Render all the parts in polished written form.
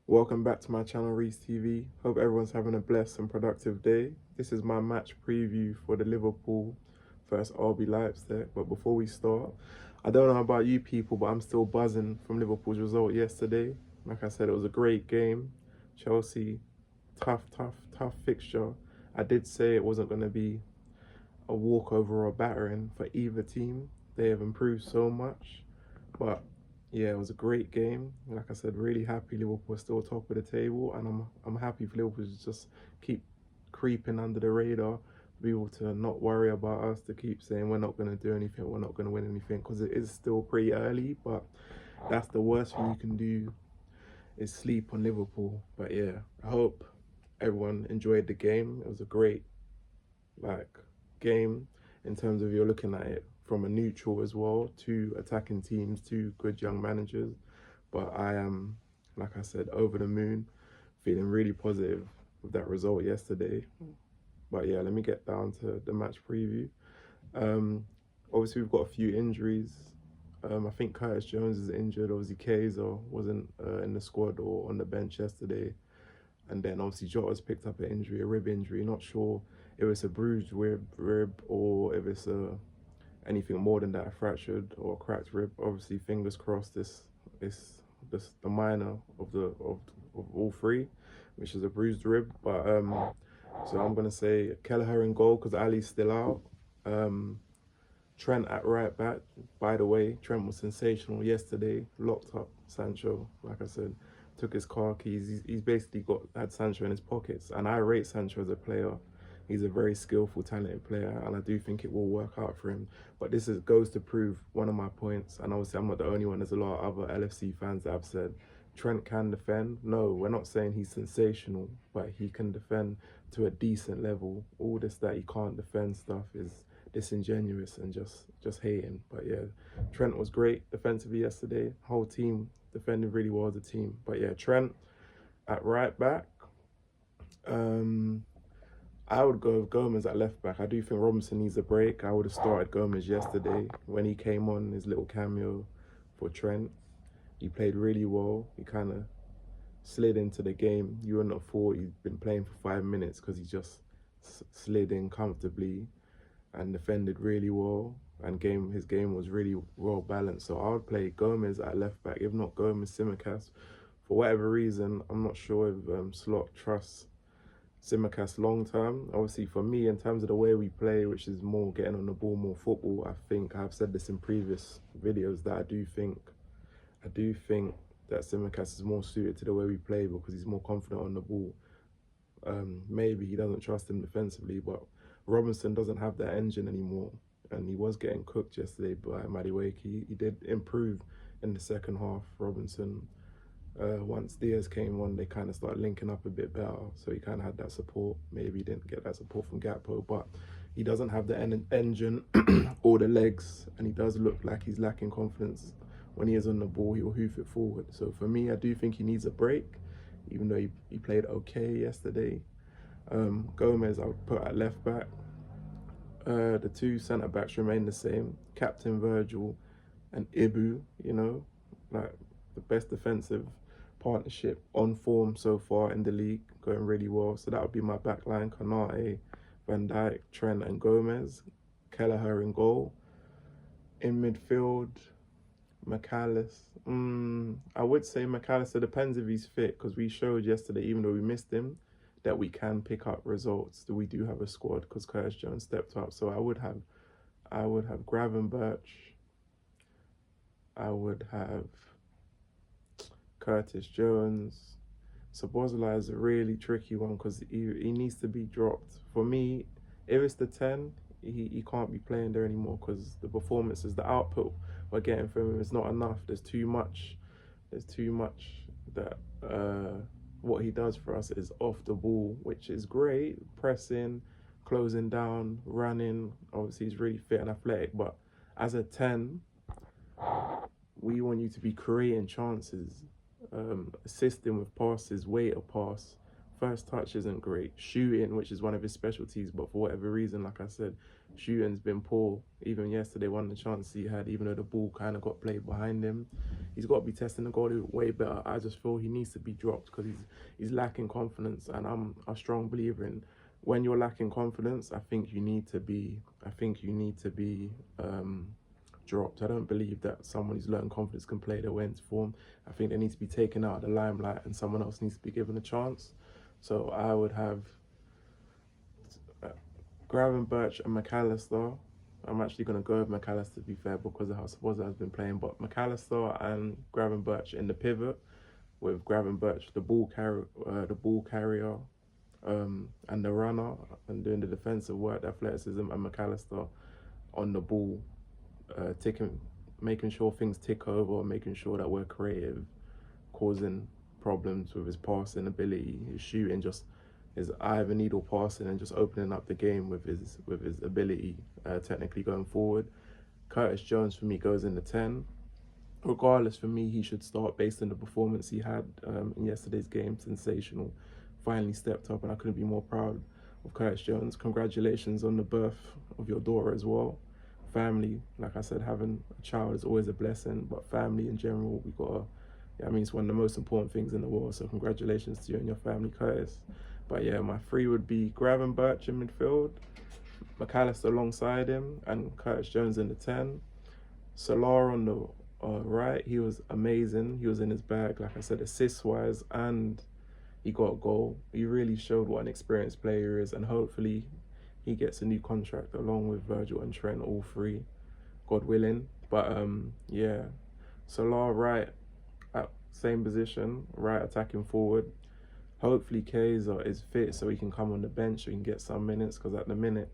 Welcome back to my channel, Reese TV. Hope everyone's having a blessed and productive day. This is my match preview for the Liverpool versus RB Leipzig. But before we start, I don't know about you people, but I'm still buzzing from Liverpool's result yesterday. Like I said, it was a great game. Chelsea, tough fixture. I did say it wasn't going to be a walkover or a battering for either team. They have improved so much, but yeah, it was a great game. Like I said, really happy Liverpool are still top of the table, and I'm happy for Liverpool to just keep creeping under the radar, be able to not worry about us, to keep saying we're not going to do anything, we're not going to win anything, because it is still pretty early. But that's the worst thing you can do, is sleep on Liverpool. But yeah, I hope everyone enjoyed the game. It was a great like game in terms of you're looking at it from a neutral as well, two attacking teams, two good young managers. But I am, like I said, over the moon, feeling really positive with that result yesterday. But yeah, let me get down to the match preview. Um, Obviously, we've got a few injuries. I think Curtis Jones is injured. Obviously, Kaiser wasn't in the squad or on the bench yesterday. And then obviously Jota's picked up an injury, a rib injury. Not sure if it's a bruised rib or if it's anything more than that, a fractured or a cracked rib. Obviously, fingers crossed, this the minor of all three, which is a bruised rib. But so I'm gonna say Kelleher in goal because Ali's still out. Trent at right back. By the way, Trent was sensational yesterday. Locked up Sancho, like I said, took his car keys. He's basically had Sancho in his pockets, and I rate Sancho as a player. He's a very skillful, talented player, and I do think it will work out for him. But goes to prove one of my points, and obviously I'm not the only one. There's a lot of other LFC fans that have said Trent can defend. No, we're not saying he's sensational, but he can defend to a decent level. All this that he can't defend stuff is disingenuous and just hating. But yeah, Trent was great defensively yesterday. Whole team defended really well as a team. But yeah, Trent at right back. I would go with Gomez at left back. I do think Robinson needs a break. I would have started Gomez yesterday when he came on, his little cameo for Trent. He played really well. He kind of slid into the game. You wouldn't have thought he'd been playing for 5 minutes because he just slid in comfortably and defended really well. And his game was really well balanced. So I would play Gomez at left back. If not Gomez, Simicast. For whatever reason, I'm not sure if Slot trusts Simicast long term. Obviously, for me, in terms of the way we play, which is more getting on the ball, more football, I think I've said this in previous videos that I do think that Simicast is more suited to the way we play because he's more confident on the ball. Maybe he doesn't trust him defensively, but Robinson doesn't have that engine anymore, and he was getting cooked yesterday by Madueke. He did improve in the second half, Robinson. Once Diaz came on, they kind of started linking up a bit better, so he kind of had that support. Maybe he didn't get that support from Gakpo, but he doesn't have the engine or the legs, and he does look like he's lacking confidence. When he is on the ball, he'll hoof it forward. So for me, I do think he needs a break, even though he played okay yesterday. Gomez, I would put at left back. The two centre backs remain the same. Captain Virgil and Ibu, like the best defensive partnership on form so far in the league, going really well. So that would be my back line: Konate, Van Dijk, Trent and Gomez. Kelleher in goal. In midfield, McAllister. I would say McAllister. Depends if he's fit, because we showed yesterday, even though we missed him, that we can pick up results. That we do have a squad because Curtis Jones stepped up. So I would have Gravenberch. I would have Curtis Jones. Szoboszlai is a really tricky one because he needs to be dropped. For me, if it's the 10, he can't be playing there anymore because the performances, the output we're getting from him is not enough. There's too much that what he does for us is off the ball, which is great. Pressing, closing down, running. Obviously, he's really fit and athletic, but as a 10, we want you to be creating chances, assisting with passes, weight of pass first touch isn't great. Shooting, which is one of his specialties, but for whatever reason, like I said, shooting's been poor. Even yesterday, one of the chances he had, even though the ball kind of got played behind him, he's got to be testing the goal way better. I just feel he needs to be dropped because he's lacking confidence, and I'm a strong believer in when you're lacking confidence. I think you need to be dropped. I don't believe that someone who's learned confidence can play their way into form. I think they need to be taken out of the limelight and someone else needs to be given a chance. So I would have Gravenberch and McAllister. I'm actually going to go with McAllister, to be fair, because of how Szoboszlai has been playing. But McAllister and Gravenberch in the pivot, with Gravenberch the ball carrier, and the runner, and doing the defensive work, the athleticism, and McAllister on the ball, making sure things tick over, making sure that we're creative, causing problems with his passing ability, his shooting, just his eye of a needle passing, and just opening up the game with his ability, technically going forward. Curtis Jones for me goes in the 10. Regardless, for me, he should start based on the performance he had in yesterday's game. Sensational. Finally stepped up, and I couldn't be more proud of Curtis Jones. Congratulations on the birth of your daughter as well. Family, like I said, having a child is always a blessing, but family in general, we gotta, I mean, it's one of the most important things in the world. So congratulations to you and your family, Curtis. But yeah, my three would be Gravenberch in midfield, McAllister alongside him, and Curtis Jones in the 10. Salah on the right, he was amazing. He was in his bag, like I said, assist-wise, and he got a goal. He really showed what an experienced player is, and hopefully he gets a new contract along with Virgil and Trent, all three, God willing. But yeah, Salah right at same position, right attacking forward. Hopefully Kaiser is fit so he can come on the bench so he can get some minutes, because at the minute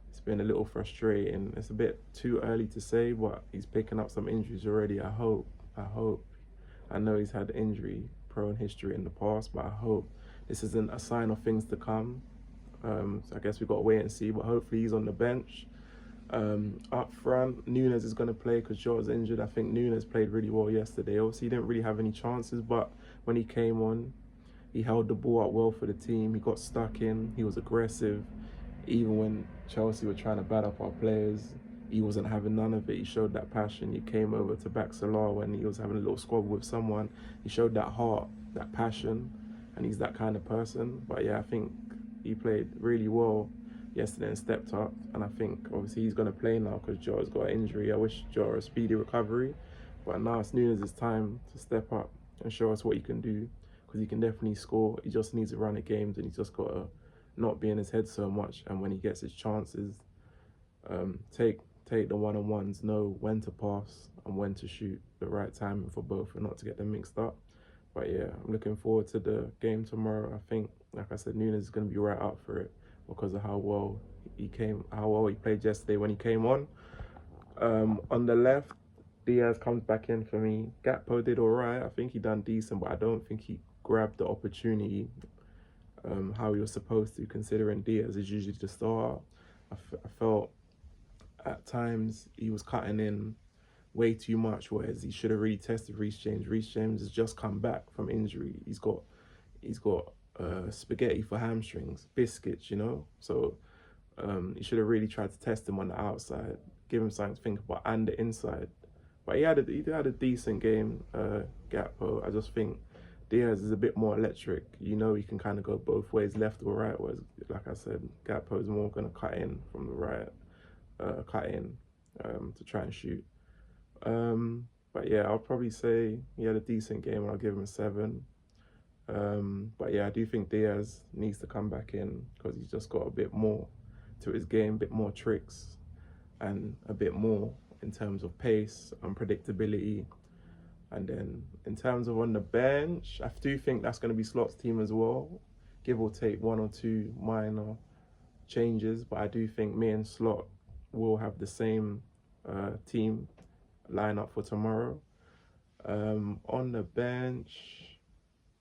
it's been a little frustrating. It's a bit too early to say, but he's picking up some injuries already. I hope. I know he's had injury-prone history in the past, but I hope this isn't a sign of things to come. So I guess we've got to wait and see, but hopefully he's on the bench. Up front, Nunes is going to play because Jota's injured. I think Nunes played really well yesterday. Obviously, he didn't really have any chances, but when he came on, he held the ball up well for the team. He got stuck in. He was aggressive. Even when Chelsea were trying to bat up our players, he wasn't having none of it. He showed that passion. He came over to back Salah when he was having a little squabble with someone. He showed that heart, that passion, and he's that kind of person. But yeah, I think he played really well yesterday and stepped up. And I think obviously he's going to play now because Jota's got an injury. I wish Jota a speedy recovery. But now it's Nunes' time to step up and show us what he can do, because he can definitely score. He just needs to run the games, and he's just got to not be in his head so much. And when he gets his chances, take the one-on-ones, know when to pass and when to shoot, the right timing for both, and not to get them mixed up. But yeah, I'm looking forward to the game tomorrow. I think, like I said, Nunes is going to be right up for it because of how well he played yesterday when he came on. On the left, Diaz comes back in for me. Gakpo did all right. I think he done decent, but I don't think he grabbed the opportunity how he was supposed to, considering Diaz is usually the starter. I felt at times he was cutting in way too much, whereas he should have really tested Reece James. Reece James has just come back from injury. He's got spaghetti for hamstrings, biscuits, you know. So he should have really tried to test him on the outside, give him something to think about, and the inside. But he had a decent game, Gakpo. I just think Diaz is a bit more electric. You know, he can kind of go both ways, left or right. Whereas, like I said, Gakpo is more going to cut in from the right, to try and shoot. But yeah, I'll probably say he had a decent game, and I'll give him a 7. But yeah, I do think Diaz needs to come back in because he's just got a bit more to his game, a bit more tricks, and a bit more in terms of pace and predictability. And then in terms of on the bench, I do think that's going to be Slot's team as well, give or take 1 or 2 minor changes. But I do think me and Slot will have the same team lineup for tomorrow. On the bench,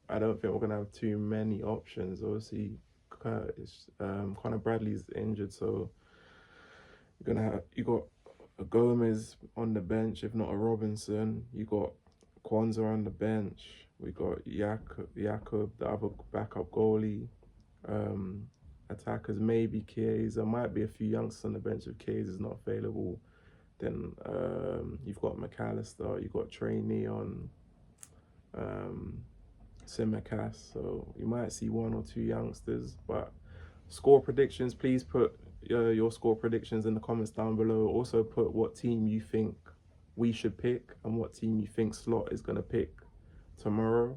I don't think we're going to have too many options. Obviously, Conor Bradley's injured, so you got a Gomez on the bench, if not a Robinson. You got Kwanzaa on the bench. We got Jakob, the other backup goalie. Attackers maybe Chiesa. Might be a few youngsters on the bench if Chiesa's not available. Then you've got McAllister, you've got Trey Neon, Simicast. So you might see one or two youngsters. But score predictions, please put your score predictions in the comments down below. Also put what team you think we should pick and what team you think Slot is going to pick tomorrow.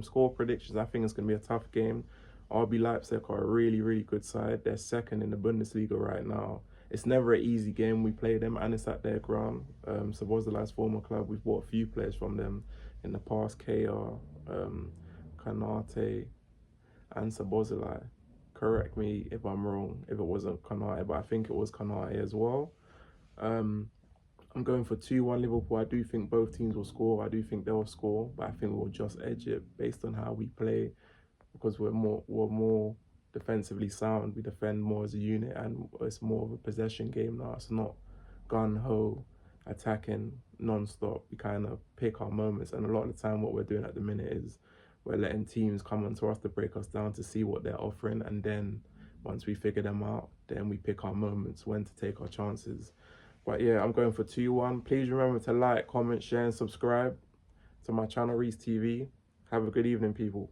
Score predictions, I think it's going to be a tough game. RB Leipzig are a really, really good side. They're second in the Bundesliga right now. It's never an easy game. We play them and it's at their ground. Szoboszlai's former club, we've bought a few players from them in the past. KR, Kanate, and Szoboszlai. Correct me if I'm wrong, if it wasn't Kanate, but I think it was Kanate as well. I'm going for 2-1 Liverpool. I do think both teams will score. I do think they'll score, but I think we'll just edge it based on how we play, because we're more defensively sound. We defend more as a unit, and it's more of a possession game now. It's not gun-ho attacking non-stop. We kind of pick our moments, and a lot of the time what we're doing at the minute is we're letting teams come onto us to break us down to see what they're offering, and then once we figure them out, then we pick our moments when to take our chances. But yeah, I'm going for 2-1. Please remember to like, comment, share, and subscribe to my channel, Reese TV. Have a good evening, people.